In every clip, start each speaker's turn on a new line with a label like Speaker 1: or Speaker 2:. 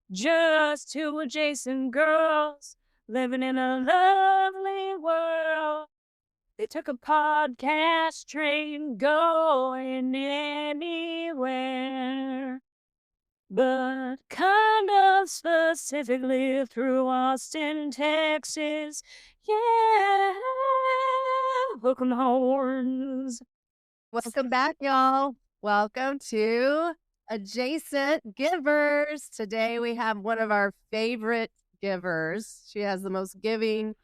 Speaker 1: Just two adjacent girls living in a lovely world. They took a podcast train going anywhere, but kind of specifically through Austin, Texas. Yeah, hook 'em horns.
Speaker 2: Welcome back, y'all. Welcome to Adjacent Givers. Today we have one of our favorite givers. She has the most giving,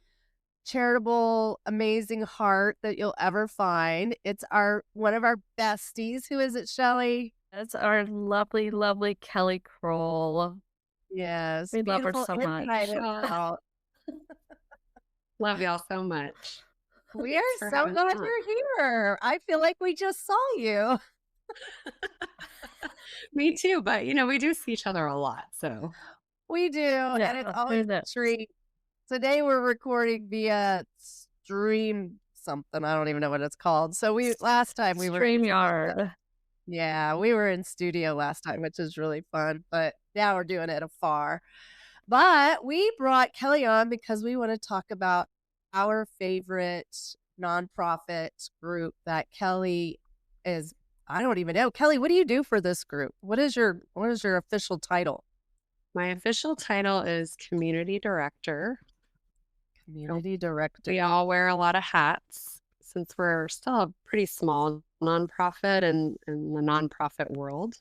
Speaker 2: charitable, amazing heart that you'll ever find. It's one of our besties. Who is it, Shelly?
Speaker 1: That's our lovely, lovely Kelli Croll.
Speaker 2: Yes,
Speaker 1: We love her
Speaker 2: beautiful
Speaker 1: so much.
Speaker 2: inside out.
Speaker 3: Love y'all so much.
Speaker 2: We are
Speaker 3: for
Speaker 2: so
Speaker 3: having
Speaker 2: glad
Speaker 3: us on.
Speaker 2: you're here. I feel like we just saw you.
Speaker 3: Me too, but we do see each other a lot, so
Speaker 2: We do, and it's always a treat. Today we're recording via stream something. I don't even know what it's called. So last time we were
Speaker 1: StreamYard.
Speaker 2: Yeah, we were in studio last time, which is really fun, but now we're doing it afar. But we brought Kelli on because we want to talk about our favorite nonprofit group that Kelli is. I don't even know. Kelli, what do you do for this group? What is your official title?
Speaker 3: my official title is community director.
Speaker 2: Community director.
Speaker 3: We all wear a lot of hats since we're still a pretty small nonprofit in the nonprofit world.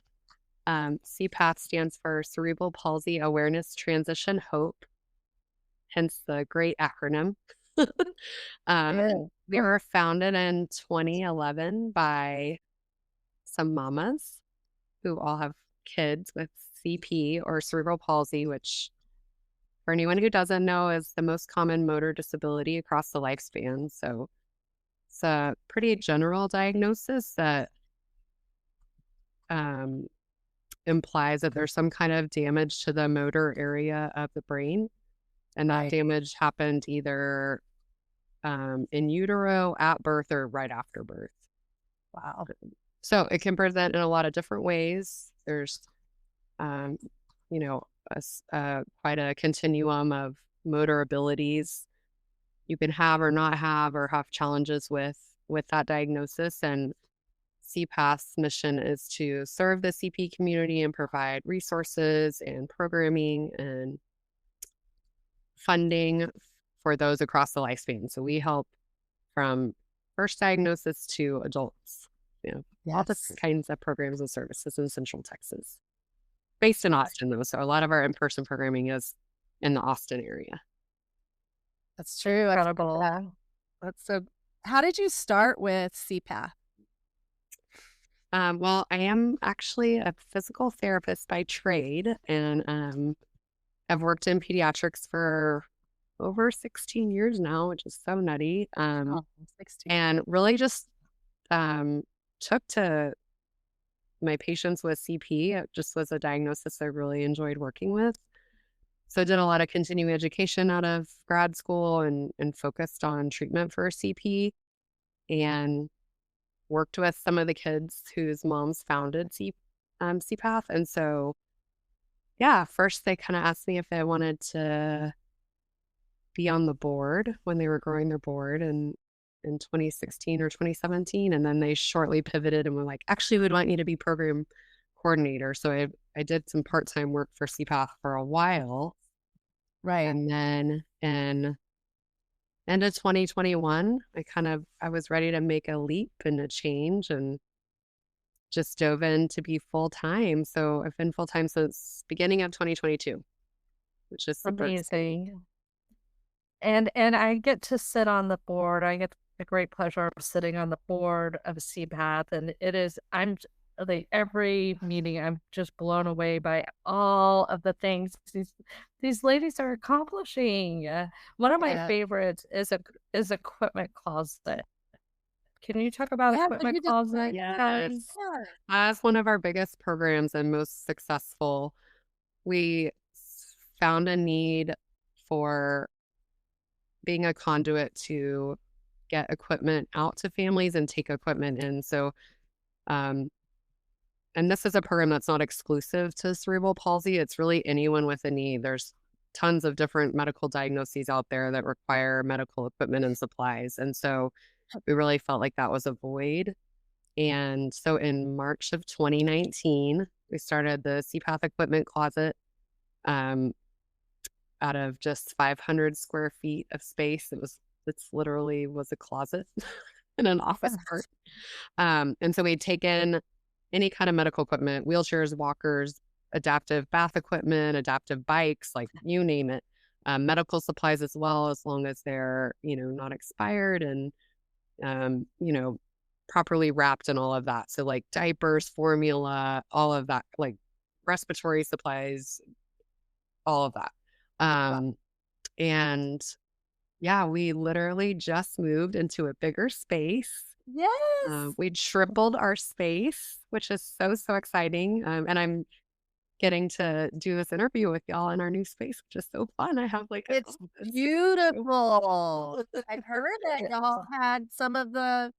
Speaker 3: CPATH stands for Cerebral Palsy Awareness Transition Hope, hence the great acronym. We were founded in 2011 by some mamas who all have kids with CP or cerebral palsy, which for anyone who doesn't know is the most common motor disability across the lifespan. So it's a pretty general diagnosis that implies that there's some kind of damage to the motor area of the brain. And that damage happened either in utero, at birth, or right after birth.
Speaker 2: Wow.
Speaker 3: So it can present in a lot of different ways. There's, quite a continuum of motor abilities you can have or not have or have challenges with that diagnosis. And CPATH's mission is to serve the CP community and provide resources and programming and funding for those across the lifespan. So we help from first diagnosis to adults. All different kinds of programs and services in Central Texas. Based in Austin, though. So a lot of our in-person programming is in the Austin area.
Speaker 2: That's true.
Speaker 1: Incredible.
Speaker 2: That's so. How did you start with CPATH?
Speaker 3: Well, I am actually a physical therapist by trade, and I've worked in pediatrics for over 16 years now, which is so nutty.
Speaker 2: 16.
Speaker 3: And really just took to my patients with CP. It just was a diagnosis I really enjoyed working with. So I did a lot of continuing education out of grad school and focused on treatment for CP and worked with some of the kids whose moms founded CPATH. And so, first they kind of asked me if I wanted to be on the board when they were growing their board in 2016 or 2017. And then they shortly pivoted and were like, actually, we'd want you to be program coordinator. So I did some part-time work for CPATH for a while.
Speaker 2: Right.
Speaker 3: And then in end of 2021, I was ready to make a leap and a change and just dove in to be full-time. So I've been full-time since beginning of 2022, which is super
Speaker 1: amazing. And I get to sit on the board. I get the great pleasure of sitting on the board of CPATH, and every meeting I'm just blown away by all of the things these ladies are accomplishing. One of my favorites is equipment closet. Can you talk about equipment closet?
Speaker 3: Yes. As one of our biggest programs and most successful, we found a need for being a conduit to get equipment out to families and take equipment in. So and this is a program that's not exclusive to cerebral palsy. It's really anyone with a need. There's tons of different medical diagnoses out there that require medical equipment and supplies. And so we really felt like that was a void. And so in March of 2019, we started the CPATH equipment closet out of just 500 square feet of space. It's literally was a closet in an office part. And so we'd taken any kind of medical equipment, wheelchairs, walkers, adaptive bath equipment, adaptive bikes, like you name it, medical supplies as well, as long as they're, not expired and, properly wrapped and all of that. So like diapers, formula, all of that, like respiratory supplies, all of that. And yeah, we literally just moved into a bigger space.
Speaker 2: Yes.
Speaker 3: We tripled our space, which is so, so exciting. And I'm getting to do this interview with y'all in our new space, which is so fun. I have like
Speaker 2: It's beautiful. I've heard that y'all had some of the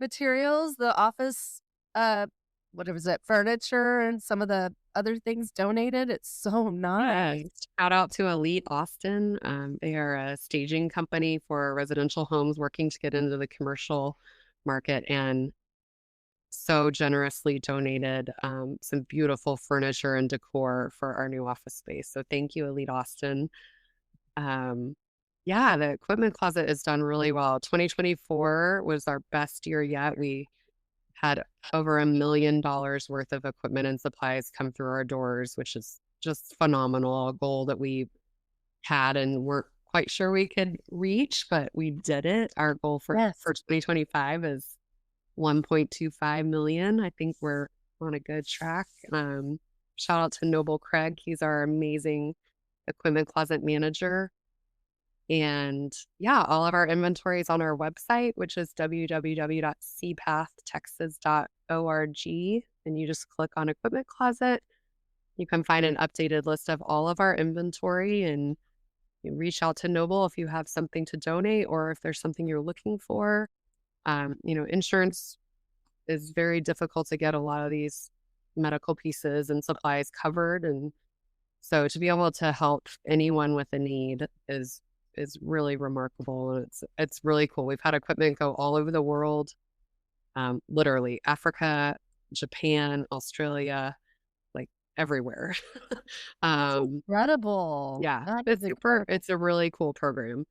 Speaker 2: materials, the office, what was it, furniture and some of the other things donated. It's so nice.
Speaker 3: Shout out to Elite Austin. They are a staging company for residential homes working to get into the commercial market and so generously donated some beautiful furniture and decor for our new office space. So thank you, Elite Austin. Yeah, the equipment closet is done really well. 2024 was our best year yet. We had over $1 million worth of equipment and supplies come through our doors, which is just phenomenal. A goal that we had and weren't quite sure we could reach, but we did it. Our goal for 2025 is 1.25 million. I think we're on a good track. Shout out to Noble Craig. He's our amazing equipment closet manager. And yeah, all of our inventory is on our website, which is www.cpathtexas.org. And you just click on equipment closet. You can find an updated list of all of our inventory and you reach out to Noble if you have something to donate or if there's something you're looking for. Insurance is very difficult to get a lot of these medical pieces and supplies covered. And so to be able to help anyone with a need is really remarkable. And it's really cool. We've had equipment go all over the world, literally Africa, Japan, Australia, like everywhere.
Speaker 2: That's incredible.
Speaker 3: Yeah, it's a really cool program.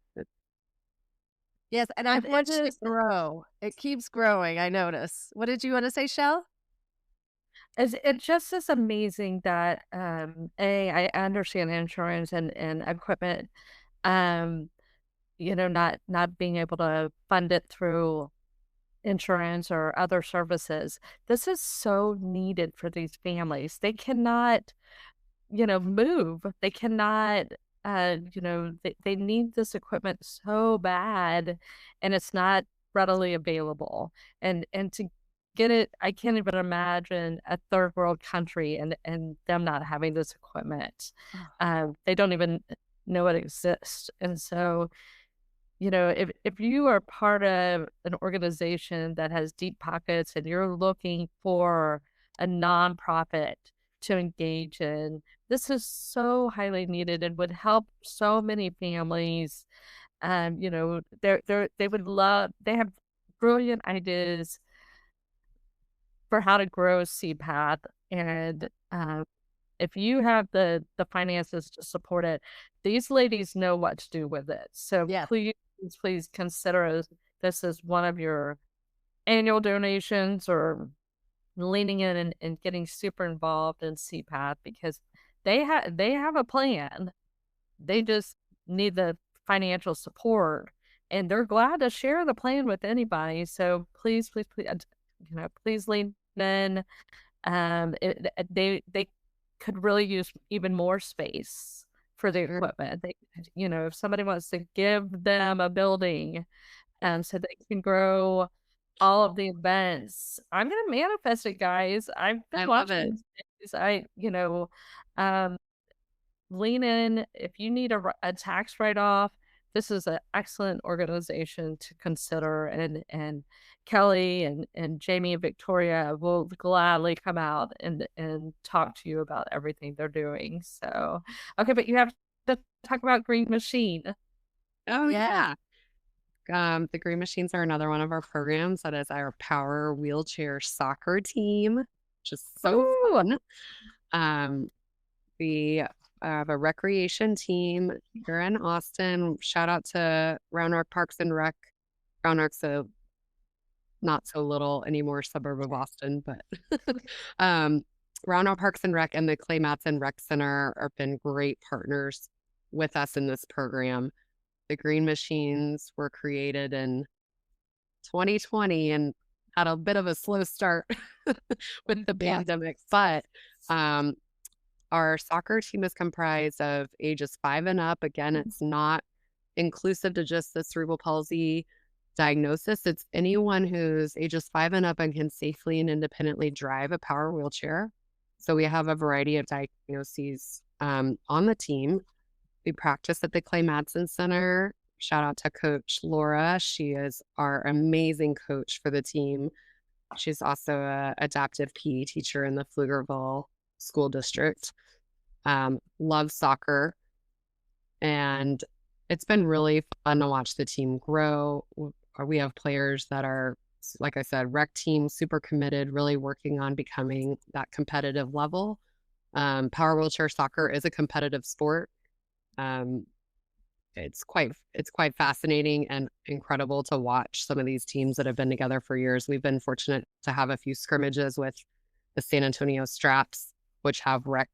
Speaker 2: Yes, and I want it to grow. It keeps growing, I notice. What did you want to say, Shell?
Speaker 1: It just is amazing that I understand insurance and equipment, not being able to fund it through insurance or other services. This is so needed for these families. They cannot, move. They cannot, they need this equipment so bad and it's not readily available. And to get it, I can't even imagine a third world country and them not having this equipment. They don't even know it exists. And so, if you are part of an organization that has deep pockets and you're looking for a nonprofit to engage in, this is so highly needed and would help so many families. They would love, they have brilliant ideas for how to grow CPATH. And if you have the finances to support it, these ladies know what to do with it. So please consider this as one of your annual donations or leaning in and getting super involved in CPATH because they have a plan. They just need the financial support and they're glad to share the plan with anybody. So please, please lean in. They could really use even more space for the equipment. If somebody wants to give them a building so they can grow all of the events, I'm going to manifest it, guys. I've been watching these. Lean in. If you need a tax write-off, this is an excellent organization to consider, and Kelli and Jamie and Victoria will gladly come out and talk to you about everything they're doing. So, okay, but you have to talk about Green Machine.
Speaker 3: Oh, yeah. The Green Machines are another one of our programs. That is our power wheelchair soccer team, which is so fun. We have a recreation team here in Austin. Shout out to Round Rock Parks and Rec. Round Rock's a not so little anymore suburb of Austin, but Round Rock Parks and Rec and the Clay Matson Rec Center have been great partners with us in this program. The Green Machines were created in 2020 and had a bit of a slow start with the pandemic, but our soccer team is comprised of ages 5 and up. Again, it's not inclusive to just the cerebral palsy diagnosis. It's anyone who's ages 5 and up and can safely and independently drive a power wheelchair. So we have a variety of diagnoses on the team. We practice at the Clay Matson Center. Shout out to Coach Laura. She is our amazing coach for the team. She's also an adaptive PE teacher in the Pflugerville School District. Loves soccer. And it's been really fun to watch the team grow. We have players that are, like I said, rec team, super committed, really working on becoming that competitive level. Power wheelchair soccer is a competitive sport. It's quite fascinating and incredible to watch some of these teams that have been together for years. We've been fortunate to have a few scrimmages with the San Antonio Straps, which have rec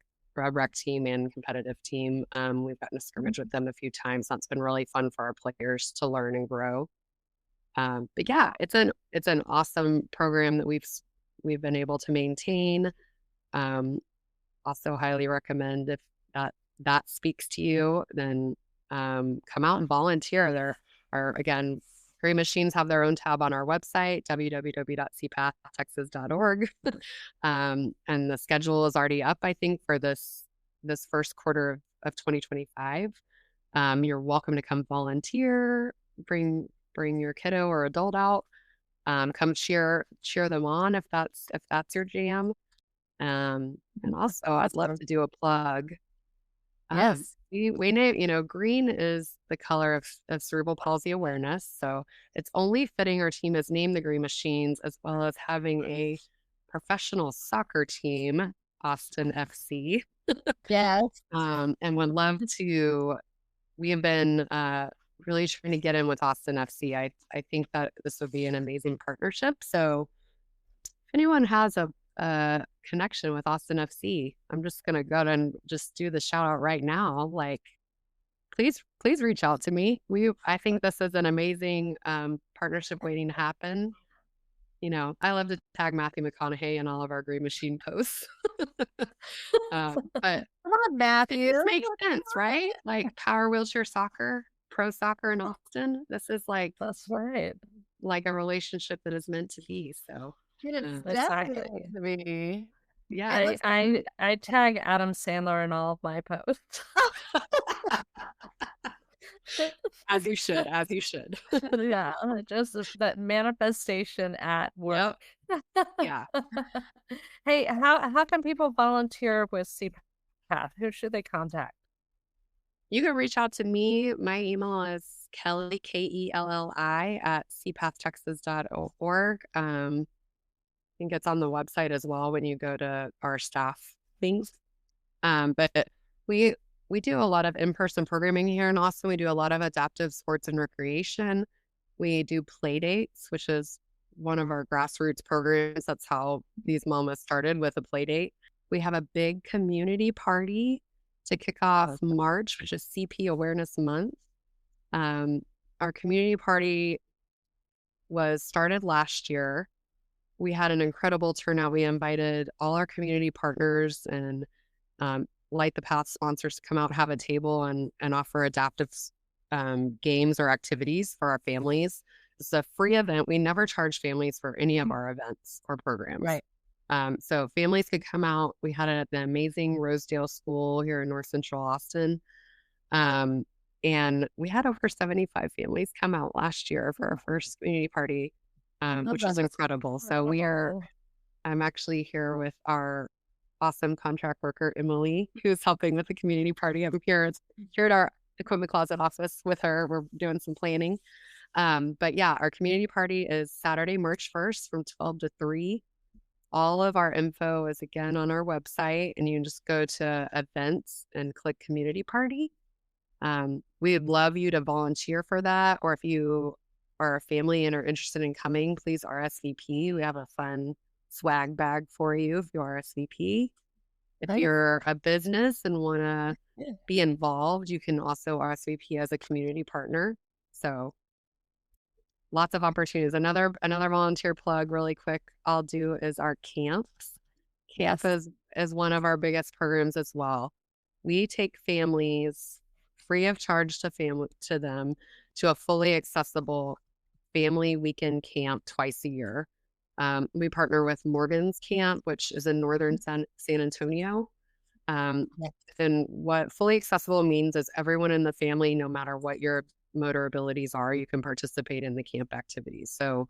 Speaker 3: team and competitive team. We've gotten to scrimmage with them a few times. That's been really fun for our players to learn and grow. But yeah, it's an awesome program that we've been able to maintain. Also highly recommend if that speaks to you, then come out and volunteer. There are, again, Green Machines have their own tab on our website, www.cpatthtexas.org. And the schedule is already up, I think, for this first quarter of 2025. You're welcome to come volunteer, bring your kiddo or adult out, come cheer them on if that's your jam. And also, I'd love to do a plug.
Speaker 2: Yes.
Speaker 3: We know, green is the color of cerebral palsy awareness. So it's only fitting our team is named the Green Machines, as well as having a professional soccer team, Austin FC.
Speaker 2: Yes.
Speaker 3: And would love to, we have been really trying to get in with Austin FC. I think that this would be an amazing partnership. So if anyone has a connection with Austin FC, I'm just gonna go and just do the shout out right now. Like, please reach out to me. I think this is an amazing partnership waiting to happen. I love to tag Matthew McConaughey in all of our Green Machine posts. But
Speaker 2: come on, Matthew.
Speaker 3: This makes sense, right? Like power wheelchair soccer, pro soccer in Austin. This is
Speaker 1: That's right.
Speaker 3: Like a relationship that is meant to be. So
Speaker 2: definitely to be.
Speaker 3: Yeah.
Speaker 1: I tag Adam Sandler in all of my posts.
Speaker 3: As you should.
Speaker 1: Yeah, just that manifestation at work.
Speaker 3: Yep. Yeah.
Speaker 1: Hey, how can people volunteer with CPATH? Who should they contact?
Speaker 3: You can reach out to me. My email is Kelli, KELLI @cpathtexas.org. I think it's on the website as well when you go to our staff things. But we do a lot of in-person programming here in Austin. We do a lot of adaptive sports and recreation. We do play dates, which is one of our grassroots programs. That's how these mamas started, with a play date. We have a big community party to kick off March, which is CP Awareness Month. Our community party was started last year. We had an incredible turnout. We invited all our community partners and Light the Path sponsors to come out, have a table, and offer adaptive games or activities for our families. It's a free event. We never charge families for any of our events or programs.
Speaker 2: Right.
Speaker 3: So families could come out. We had it at the amazing Rosedale School here in North Central Austin. And And we had over 75 families come out last year for our first community party, which was incredible. So I'm actually here with our awesome contract worker, Emily, who's helping with the community party. I'm here at our equipment closet office with her. We're doing some planning. But yeah, our community party is Saturday, March 1st from 12 to 3. All of our info is again on our website, and you can just go to events and click community party. We'd love you to volunteer for that, or if you are a family and are interested in coming, please RSVP. We have a fun swag bag for you if you RSVP. If you're a business and want to be involved, you can also RSVP as a community partner. So lots of opportunities. Another volunteer plug really quick I'll do is our camps. Camp is one of our biggest programs as well. We take families free of charge to them to a fully accessible family weekend camp twice a year. We partner with Morgan's Camp, which is in northern San Antonio. And what fully accessible means is everyone in the family, no matter what your motor abilities are, you can participate in the camp activities. So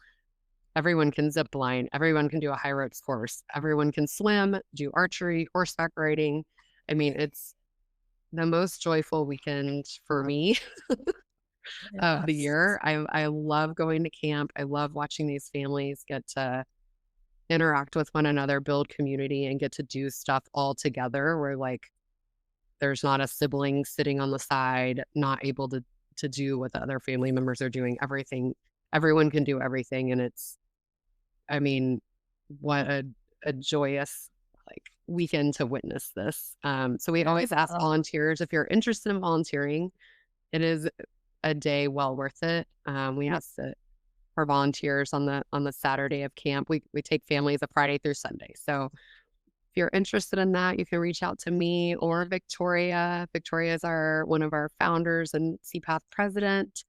Speaker 3: everyone can zip line, everyone can do a high ropes course, everyone can swim, do archery, horseback riding. I mean, it's the most joyful weekend for me of the year. I love going to camp. I love watching these families get to interact with one another, build community, and get to do stuff all together where like there's not a sibling sitting on the side, not able to do what the other family members are doing. Everyone can do everything. And what a joyous like weekend to witness this. So we always ask volunteers, if you're interested in volunteering, it is a day well worth it. We ask for volunteers on the Saturday of camp. We take families a Friday through Sunday. So if you're interested in that, you can reach out to me or Victoria. Victoria is one of our founders and CPATH president.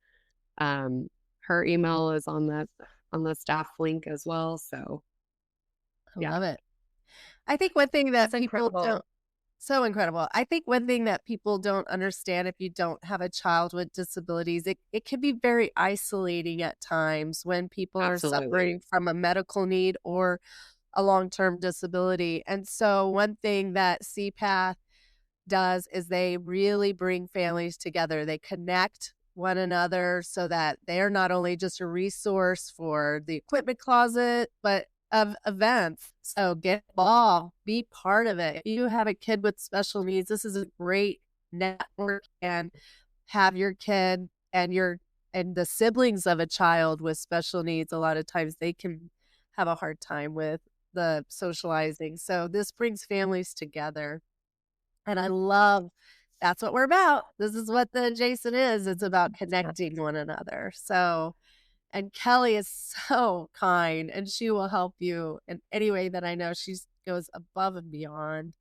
Speaker 3: Her email is on the staff link as well. So
Speaker 2: I love it. I think one thing that people don't, so incredible. I think one thing that people don't understand, if you don't have a child with disabilities, it can be very isolating at times when people are suffering from a medical need or a long-term disability. And so one thing that CPATH does is they really bring families together. They connect one another so that they're not only just a resource for the equipment closet, but of events. So get involved, be part of it. If you have a kid with special needs, this is a great network, and have your kid and the siblings of a child with special needs. A lot of times they can have a hard time with the socializing. So this brings families together. And I love, that's what we're about. This is what the Adjacent is. It's about connecting one another. So, and Kelli is so kind, and she will help you in any way that I know. She goes above and beyond.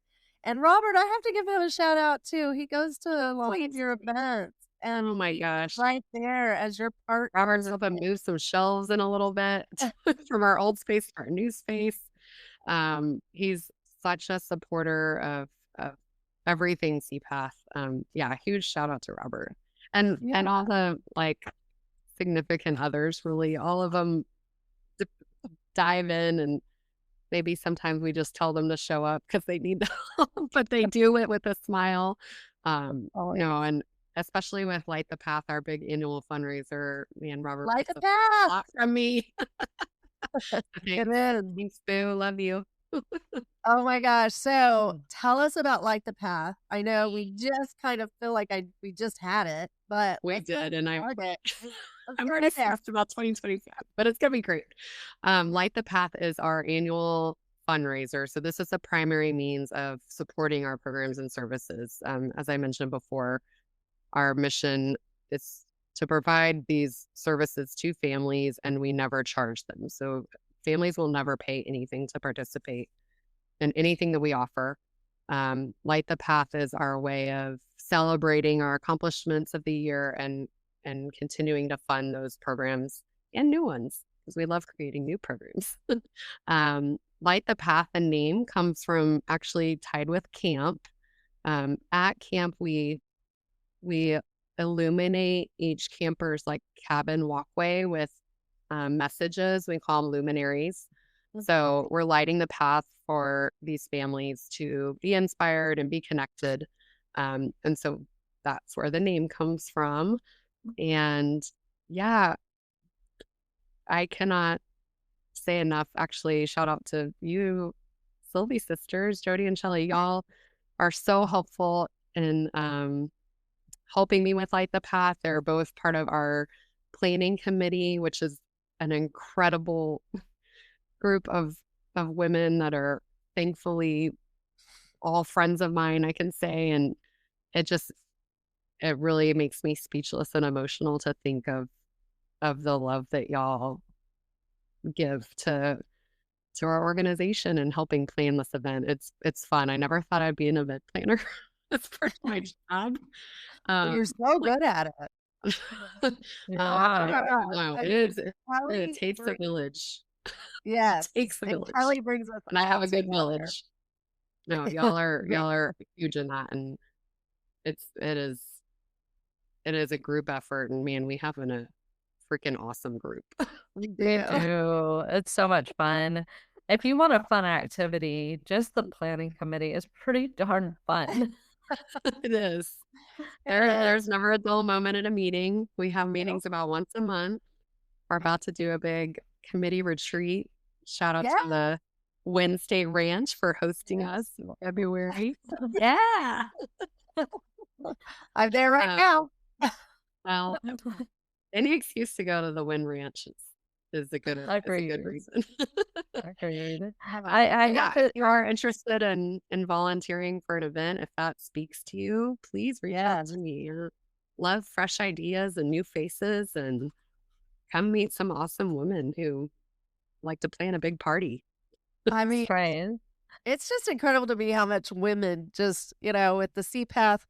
Speaker 2: And Robert, I have to give him a shout out too. He goes to a lot of your events. And
Speaker 3: oh my gosh,
Speaker 2: right there as your partner.
Speaker 3: Robert's helping move some shelves in a little bit from our old space to our new space. He's such a supporter of everything CPATH. Huge shout out to Robert and all the like significant others. Really, all of them dive in, and maybe sometimes we just tell them to show up because they need the help, but they do it with a smile. And especially with Light the Path, our big annual fundraiser. Me and Robert
Speaker 2: Light the Path
Speaker 3: a lot from me.
Speaker 2: Thanks,
Speaker 3: Boo. Love you.
Speaker 2: Oh my gosh. So tell us about Light the Path. I know we just kind of feel like we just had it, but
Speaker 3: we did, and I'm already stressed about 2025, but it's gonna be great. Light the Path is our annual fundraiser. So this is a primary means of supporting our programs and services. As I mentioned before, our mission is to provide these services to families, and we never charge them. So families will never pay anything to participate in anything that we offer. Light the Path is our way of celebrating our accomplishments of the year and continuing to fund those programs and new ones, because we love creating new programs. Light the Path, the name comes from actually tied with camp. At camp, we illuminate each camper's like cabin walkway with messages. We call them luminaries. So we're lighting the path for these families to be inspired and be connected. And so that's where the name comes from. And yeah, I cannot say enough. Actually, shout out to you, Sylvie sisters, Jody and Shelly. Y'all are so helpful in helping me with Light the Path. They're both part of our planning committee, which is an incredible group of women that are thankfully all friends of mine, I can say. And it really makes me speechless and emotional to think of the love that y'all give to our organization and helping plan this event. It's fun. I never thought I'd be an event planner. It's part of my job.
Speaker 2: You're so good at it.
Speaker 3: Wow, it takes a village.
Speaker 2: Yes,
Speaker 3: it takes a village.
Speaker 2: Kelli brings us,
Speaker 3: and I have a good village. No, y'all are huge in that, and it is a group effort, and man, we have a freaking awesome group.
Speaker 1: We do. It's so much fun. If you want a fun activity, just the planning committee is pretty darn fun.
Speaker 3: It is. There's never a dull moment at a meeting. We have meetings about once a month. We're about to do a big committee retreat. Shout out to the Wednesday Ranch for hosting us in February.
Speaker 1: Yeah.
Speaker 2: I'm there right now.
Speaker 3: Well, any excuse to go to the Wynn Ranch is a good reason.
Speaker 1: Agreed.
Speaker 3: If you are interested in volunteering for an event, if that speaks to you, please reach out to me. Love fresh ideas and new faces, and come meet some awesome women who like to plan a big party.
Speaker 2: I mean, it's just incredible to me how much women just, with the CPATH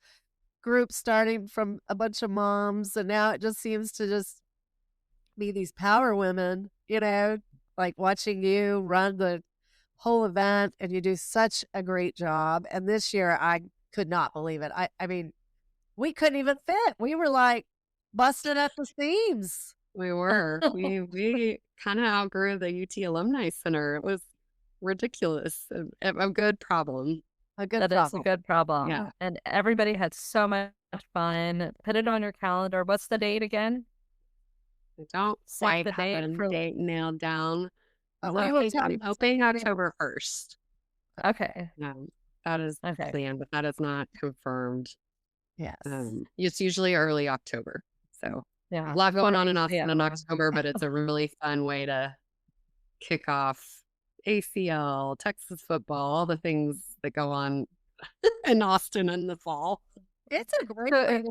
Speaker 2: group starting from a bunch of moms, and now it just seems to just be these power women, like watching you run the whole event, and you do such a great job. And this year, I could not believe it. I mean, we couldn't even fit. We were like busting at the seams.
Speaker 3: We were. we kind of outgrew the UT Alumni Center. It was ridiculous. A good problem.
Speaker 1: That is a good problem.
Speaker 3: Yeah.
Speaker 1: And everybody had so much fun. Put it on your calendar. What's the date again?
Speaker 3: I don't quite have a date nailed down. I'm hoping October 1st.
Speaker 1: Okay.
Speaker 3: That is planned, but that is not confirmed.
Speaker 2: Yes.
Speaker 3: It's usually early October. So
Speaker 1: yeah,
Speaker 3: a lot going on in Austin in October, but it's a really fun way to kick off ACL, Texas football, all the things that go on in Austin in the fall.
Speaker 2: It's a great way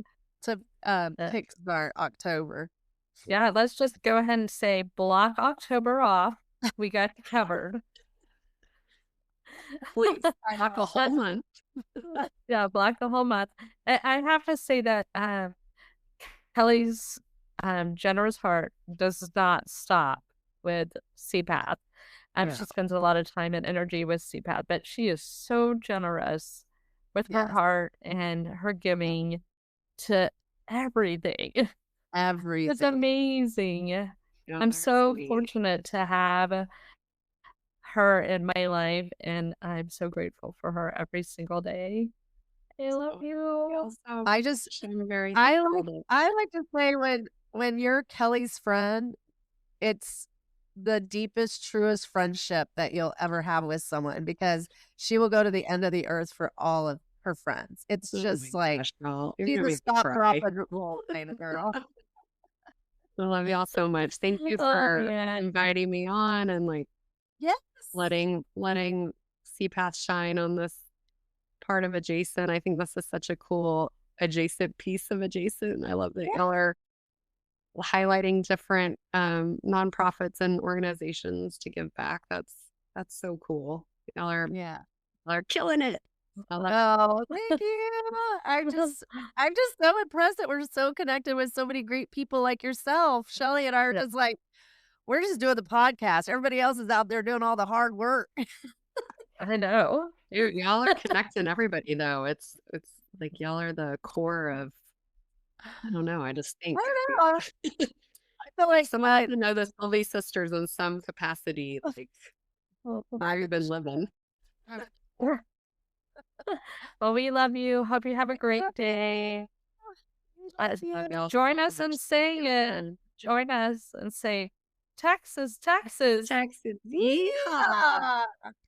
Speaker 2: to kickstart October.
Speaker 1: Yeah, let's just go ahead and say block October off. We got you covered.
Speaker 3: Please, block the whole month.
Speaker 1: Yeah, block the whole month. I have to say that Kelli's generous heart does not stop with CPATH. She spends a lot of time and energy with CPATH, but she is so generous with her heart and her giving to everything. It's amazing. Yeah, I'm so fortunate to have her in my life, and I'm so grateful for her every single day. I love you.
Speaker 3: I'm very
Speaker 2: I like to say when you're Kelli's friend, it's the deepest, truest friendship that you'll ever have with someone, because she will go to the end of the earth for all of her friends. It's just like she's a stop, drop, and roll kind of girl.
Speaker 3: I love y'all so much. Thank you for inviting me on and letting CPATH shine on this part of Adjacent. I think this is such a cool adjacent piece of Adjacent. I love that y'all are highlighting different nonprofits and organizations to give back. That's so cool. Y'all are killing it.
Speaker 2: Oh, thank you. I'm just so impressed that we're so connected with so many great people like yourself. Shelly and I are just like, we're just doing the podcast. Everybody else is out there doing all the hard work.
Speaker 1: I know.
Speaker 3: Dude, y'all are connecting everybody though. It's like y'all are the core of I don't know. I just think
Speaker 2: I don't know. I feel like
Speaker 3: someone has to know the Sylvie sisters in some capacity. Like, I've been living.
Speaker 1: Well, we love you. Hope you have a great day. Join us and sing it. Join us and say, Texas, Texas.
Speaker 3: Texas. Yeehaw.